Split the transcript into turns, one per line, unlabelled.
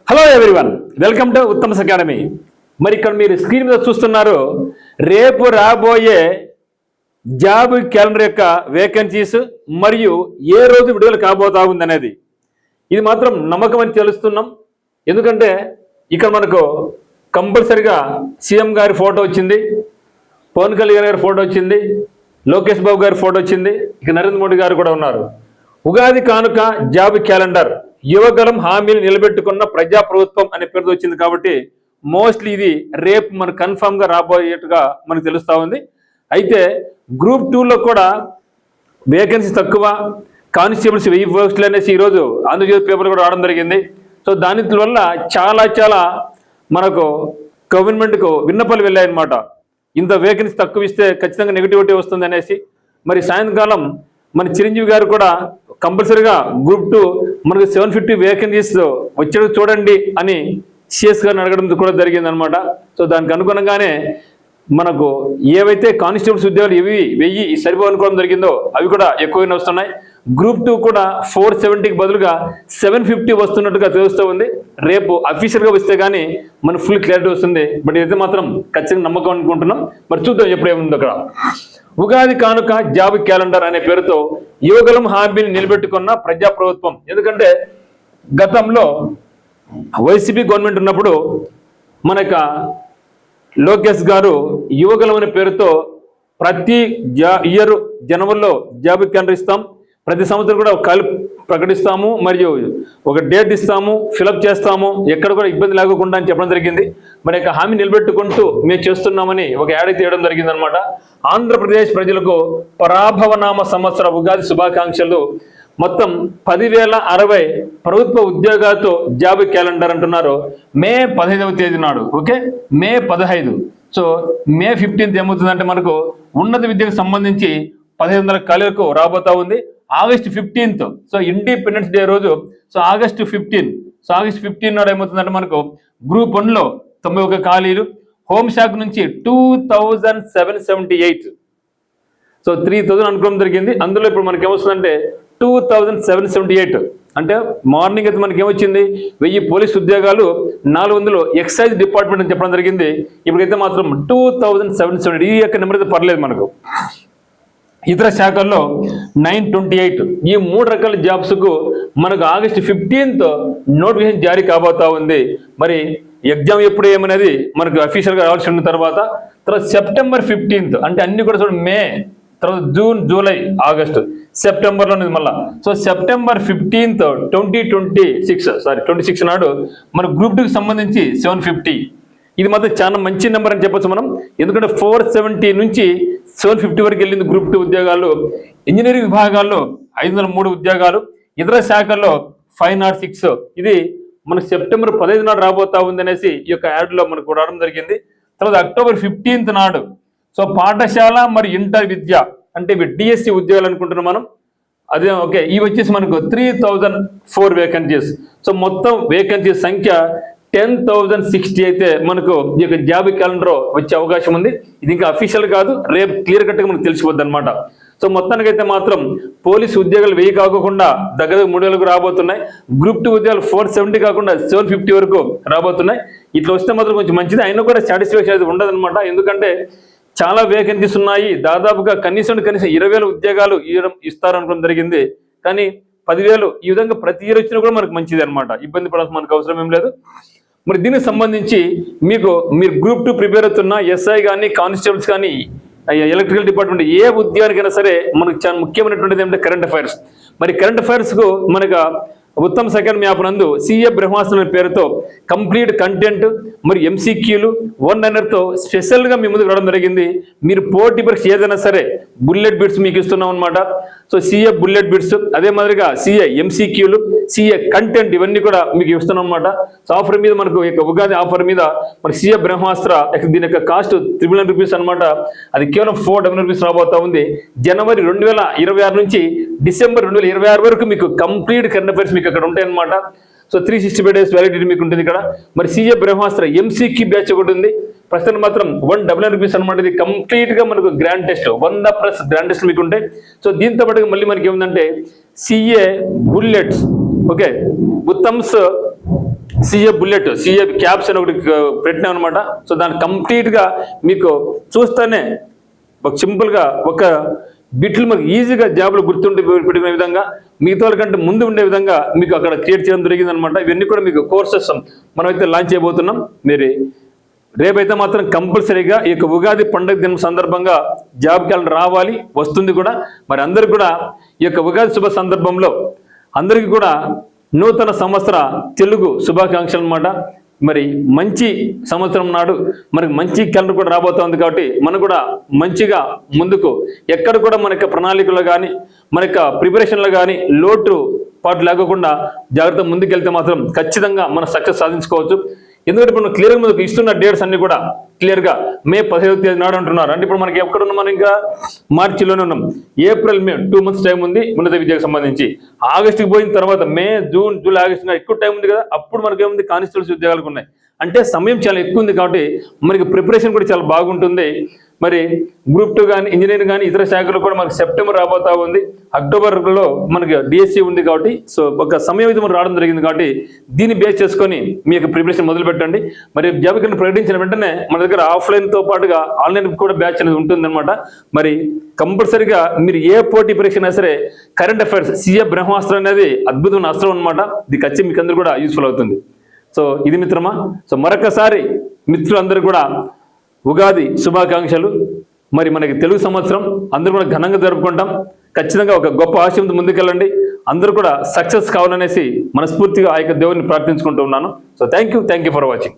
Hello everyone, welcome to Uttam's academy. మరి ఇక్కడ మీరు స్క్రీన్ మీద చూస్తున్నారు రేపు రాబోయే జాబ్ క్యాలెండర్ యొక్క వేకెన్సీస్ మరియు ఏ రోజు విడుదల కాబోతా ఉంది అనేది. ఇది మాత్రం నమ్మకం అని తెలుస్తున్నాం. ఎందుకంటే ఇక్కడ మనకు కంపల్సరిగా సీఎం గారి ఫోటో వచ్చింది, పవన్ కళ్యాణ్ గారి ఫోటో వచ్చింది, లోకేష్ బాబు గారి ఫోటో వచ్చింది, ఇక నరేంద్ర మోడీ గారు కూడా ఉన్నారు. ఉగాది కానుక జాబ్ క్యాలెండర్ యువగలం హామీలు నిలబెట్టుకున్న ప్రజాప్రభుత్వం అనే పేరుతో వచ్చింది. కాబట్టి మోస్ట్లీ ఇది రేపు మనకు కన్ఫామ్ గా రాబోయేట్టుగా మనకు తెలుస్తా ఉంది. అయితే గ్రూప్ 2లో కూడా వేకెన్సీ తక్కువ, కానిస్టేబుల్స్ 1000 పోస్టులు అనేసి ఈరోజు ఆంధ్రజ్యోతి పేపర్ కూడా రావడం జరిగింది. సో దాని వల్ల చాలా మనకు గవర్నమెంట్కు విన్నపాలు వెళ్ళాయన్నమాట. ఇంత వేకెన్సీ తక్కువ ఇస్తే ఖచ్చితంగా నెగిటివిటీ వస్తుంది అనేసి. మరి సాయంకాలం మన చిరంజీవి గారు కూడా కంపల్సరీగా గ్రూప్ 2 మనకు 750 వేకెన్సీస్ వచ్చేది చూడండి అని సిఎస్ గారిని అడగడం కూడా జరిగింది అనమాట. సో దానికి అనుగుణంగానే మనకు ఏవైతే కానిస్టేబుల్స్ ఉద్యోగాలు 1000 సరిపోనుకోవడం జరిగిందో అవి కూడా ఎక్కువగానే వస్తున్నాయి. గ్రూప్ 2 కూడా 470కి బదులుగా 750 వస్తున్నట్టుగా తెలుస్తూ ఉంది. రేపు అఫీషియల్గా వస్తే కానీ మనకు ఫుల్ క్లారిటీ వస్తుంది. బట్ ఇదైతే మాత్రం ఖచ్చితంగా నమ్మకం అనుకుంటున్నాం. మరి చూద్దాం ఎప్పుడు ఏముంది అక్కడ. ఉగాది కానుక జాబ్ క్యాలెండర్ అనే పేరుతో యువగలం హామీని నిలబెట్టుకున్న ప్రజాప్రభుత్వం. ఎందుకంటే గతంలో వైసీపీ గవర్నమెంట్ ఉన్నప్పుడు మనక లోకేష్ గారు యువగలం అనే పేరుతో ప్రతి ఇయర్ జనవరిలో జాబ్ క్యాలెండర్ ఇస్తాం, ప్రతి సంవత్సరం కూడా ప్రకటిస్తాము, మరియు ఒక డేట్ ఇస్తాము, ఫిలప్ చేస్తాము, ఎక్కడ కూడా ఇబ్బంది లేకుండా అని చెప్పడం జరిగింది. మరి యొక్క హామీ నిలబెట్టుకుంటూ మేము చేస్తున్నామని ఒక యాడ్ తీయడం జరిగింది అనమాట. ఆంధ్రప్రదేశ్ ప్రజలకు పరాభవనామ సంవత్సర ఉగాది శుభాకాంక్షలు. మొత్తం 10,060 ప్రభుత్వ ఉద్యోగాలతో జాబ్ క్యాలెండర్ అంటున్నారు. మే 15వ తేదీ నాడు, ఓకే, మే 15. సో మే 15th ఏమవుతుందంటే మనకు ఉన్నత విద్యకు సంబంధించి 1500 ఖాళీలకు రాబోతా ఉంది. August 15th, so independence day రోజు, సో ఆగస్టు 15 నాడు ఏమవుతుందంటే మనకు గ్రూప్ 1లో 91 ఖాళీలు, హోంశాఖ నుంచి 2778, సో 3000 అనుకోవడం జరిగింది. అందులో ఇప్పుడు మనకి ఏమొస్తుందంటే 2778 అంటే మార్నింగ్ అయితే మనకి ఏమొచ్చింది 1000 పోలీస్ ఉద్యోగాలు, 400 ఎక్సైజ్ డిపార్ట్మెంట్ అని చెప్పడం జరిగింది. ఇప్పుడైతే మాత్రం 2778 ఈ యొక్క నెంబర్ అయితే పర్లేదు మనకు. ఇతర శాఖల్లో 928. ఈ 3 రకాల జాబ్స్కు మనకు ఆగస్టు 15th నోటిఫికేషన్ జారీ కాబోతా ఉంది. మరి ఎగ్జామ్ ఎప్పుడు ఏమనేది మనకు అఫీషియల్గా రావాల్సి ఉన్న తర్వాత సెప్టెంబర్ 15th అంటే అన్ని కూడా చూడండి, మే తర్వాత జూన్, జూలై, ఆగస్టు, సెప్టెంబర్లో ఉన్నది మళ్ళా. సో సెప్టెంబర్ 15th 26 నాడు మన గ్రూప్ 2కి సంబంధించి 750. ఇది మాత్రం చాలా మంచి నెంబర్ అని చెప్పొచ్చు మనం. ఎందుకంటే 470 నుంచి 750 వరకు వెళ్ళింది గ్రూప్ 2 ఉద్యోగాలు. ఇంజనీరింగ్ విభాగాల్లో 503 ఉద్యోగాలు, ఇతర శాఖల్లో 506. ఇది మనకు సెప్టెంబర్ 15 నాడు రాబోతా ఉంది అనేసి ఈ యొక్క యాడ్లో మనకు రావడం జరిగింది. తర్వాత అక్టోబర్ 15th నాడు, సో పాఠశాల మరియు ఇంటర్ విద్య అంటే ఇవి డిఎస్సి ఉద్యోగాలు అనుకుంటున్నాం మనం. అదే ఓకే, ఇవి వచ్చేసి మనకు 3004 వేకెన్సీస్. సో మొత్తం వేకెన్సీ సంఖ్య 10,060 అయితే మనకు ఈ యొక్క జాబ్ క్యాలెండర్ వచ్చే అవకాశం ఉంది. ఇది ఇంకా అఫీషియల్ కాదు, రేపు క్లియర్ కట్గా మనకు తెలిసిపోద్ది అనమాట. సో మొత్తానికైతే మాత్రం పోలీసు ఉద్యోగాలు 1000 కాకుండా దగ్గర 3000కు రాబోతున్నాయి. గ్రూప్ 2 ఉద్యోగాలు 470 కాకుండా 750 వరకు రాబోతున్నాయి. ఇట్లా వస్తే మాత్రం కొంచెం మంచిది. అయినా కూడా సాటిస్ఫాక్షన్ అయితే ఉండదన్నమాట. ఎందుకంటే చాలా వేకెన్సీస్ ఉన్నాయి. దాదాపుగా కనీసం 20,000 ఉద్యోగాలు ఇస్తారనుకోవడం జరిగింది. కానీ 10,000 ఈ విధంగా ప్రతి ఇయర్ వచ్చినా కూడా మనకు మంచిది అనమాట. ఇబ్బంది పడాల్సిన మనకు అవసరం ఏం లేదు. మరి దీనికి సంబంధించి మీరు గ్రూప్ 2 ప్రిపేర్ అవుతున్న ఎస్ఐ కానీ, కానిస్టేబుల్స్ కానీ, ఎలక్ట్రికల్ డిపార్ట్మెంట్ ఏ ఉద్యోగానికైనా సరే మనకు చాలా ముఖ్యమైనటువంటిది ఏమంటే కరెంట్ అఫైర్స్. మరి కరెంట్ అఫైర్స్కు మనకు ఉత్తమ్స్ అకాడమీ యాప్ నందు సిఏ బ్రహ్మాస్త్రం అనే పేరుతో కంప్లీట్ కంటెంట్ మరి ఎంసీక్యూలు 1-linerతో స్పెషల్గా మీ ముందుకు రావడం జరిగింది. మీరు పోటీ పరీక్ష ఏదైనా సరే బుల్లెట్ బిట్స్ మీకు ఇస్తున్నాం అనమాట. సో సిఏ బుల్లెట్ బిట్స్, అదే మాదిరిగా సిఏ ఎంసీక్యూలు, సిఏ కంటెంట్ ఇవన్నీ కూడా మీకు ఇస్తున్నాం అనమాట. సో ఆఫర్ మీద మనకు ఉగాది ఆఫర్ మీద మన సిఏ బ్రహ్మాస్త్ర దీని యొక్క కాస్ట్ 399 రూపీస్ అనమాట. అది కేవలం 400 రూపీస్ రాబోతా ఉంది. జనవరి 2026 నుంచి డిసెంబర్ 2026 వరకు మీకు కంప్లీట్ కరెంట్ అఫైర్స్ మీకు అక్కడ ఉంటాయి అనమాట. సో 365 days వ్యాలిడిటీ మీకు ఉంటుంది ఇక్కడ. మరి సిఏ బ్రహ్మాస్త్ర ఎంసీక్యూ బ్యాచ్ ఒకటి ఉంది. ప్రస్తుతం మాత్రం 199 రూపీస్ అనమాట. ఇది కంప్లీట్గా మనకు గ్రాండ్ టెస్ట్ 100+ గ్రాండ్ టెస్ట్ మీకు ఉంటాయి. సో దీంతో పాటుగా మళ్ళీ మనకి ఏముందంటే CA bullets, okay, Uttam's CA bullet, CA caps అని ఒకటి పెట్టినాం అనమాట. సో దాన్ని కంప్లీట్గా మీకు చూస్తేనే ఒక సింపుల్గా ఒక బిట్లు మనకు ఈజీగా జాబ్లు గుర్తుండి పెట్టుకునే విధంగా, మిగతా వాళ్ళ కంటే ముందు ఉండే విధంగా మీకు అక్కడ క్రియేట్ చేయడం జరిగింది అనమాట. ఇవన్నీ కూడా మీకు కోర్సెస్ మనమైతే లాంచ్ చేయబోతున్నాం. మీరు రేపైతే మాత్రం కంపల్సరీగా ఈ యొక్క ఉగాది పండుగ దినం సందర్భంగా జాబ్ క్యాలెండర్ రావాలి, వస్తుంది కూడా. మరి అందరికీ కూడా ఈ యొక్క ఉగాది శుభ సందర్భంలో అందరికీ కూడా నూతన సంవత్సర తెలుగు శుభాకాంక్షలు అన్నమాట. మరి మంచి సంవత్సరం నాడు మనకి మంచి క్యాలెండర్ కూడా రాబోతోంది కాబట్టి మనం కూడా మంచిగా ముందుకు ఎక్కడ కూడా మన యొక్క ప్రణాళికలో కానీ మన యొక్క ప్రిపరేషన్లో కానీ లోటు పాటు లేకుండా జాగ్రత్త ముందుకెళ్తే మాత్రం ఖచ్చితంగా మనం సక్సెస్ సాధించుకోవచ్చు. ఎందుకంటే ఇప్పుడు క్లియర్గా మనకు ఇస్తున్న డేట్స్ అన్ని కూడా క్లియర్గా మే 15వ తేదీ నాడు అంటున్నారు. అంటే ఇప్పుడు మనకి ఎక్కడ ఉన్నాం, మనం ఇంకా మార్చిలోనే ఉన్నాం. ఏప్రిల్ మే 2 months టైం ఉంది ఉన్నత విద్యకు సంబంధించి. ఆగస్టుకి పోయిన తర్వాత మే జూన్ జూలై ఆగస్టు ఎక్కువ టైం ఉంది కదా, అప్పుడు మనకి ఏముంది కానిస్టేబుల్స్ ఉద్యోగాలకు ఉన్నాయి. అంటే సమయం చాలా ఎక్కువ ఉంది కాబట్టి మనకి ప్రిపరేషన్ కూడా చాలా బాగుంటుంది. మరి గ్రూప్ 2 కానీ ఇంజనీరింగ్ కానీ ఇతర శాఖలు కూడా మనకి సెప్టెంబర్ రాబోతా ఉంది. అక్టోబర్లో మనకి డిఎస్సి ఉంది కాబట్టి సో ఒక సమయం ఇది రావడం జరిగింది కాబట్టి దీన్ని బేస్ చేసుకొని మీ యొక్క ప్రిపరేషన్ మొదలు పెట్టండి. మరి జాబ్ కింద ప్రకటించిన వెంటనే మన దగ్గర ఆఫ్లైన్తో పాటుగా ఆన్లైన్ కూడా బ్యాచ్ అనేది ఉంటుందన్నమాట. మరి కంపల్సరీగా మీరు ఏ పోటీ పరీక్ష అయినా సరే కరెంట్ అఫైర్స్ సిఏ బ్రహ్మాస్త్రం అనేది అద్భుతమైన అస్త్రం అనమాట. ఇది ఖచ్చితంగా మీకు అందరూ కూడా యూస్ఫుల్ అవుతుంది. సో ఇది మిత్రమా. సో మరొకసారి మిత్రులందరూ కూడా ఉగాది శుభాకాంక్షలు. మరి మనకి తెలుగు సంవత్సరం అందరూ కూడా ఘనంగా జరుపుకుంటాం. ఖచ్చితంగా ఒక గొప్ప ఆశయంతో ముందుకెళ్ళండి. అందరూ కూడా సక్సెస్ కావాలనేసి మనస్ఫూర్తిగా ఆ యొక్క దేవుడిని ప్రార్థించుకుంటూ ఉన్నాను. So thank you for watching.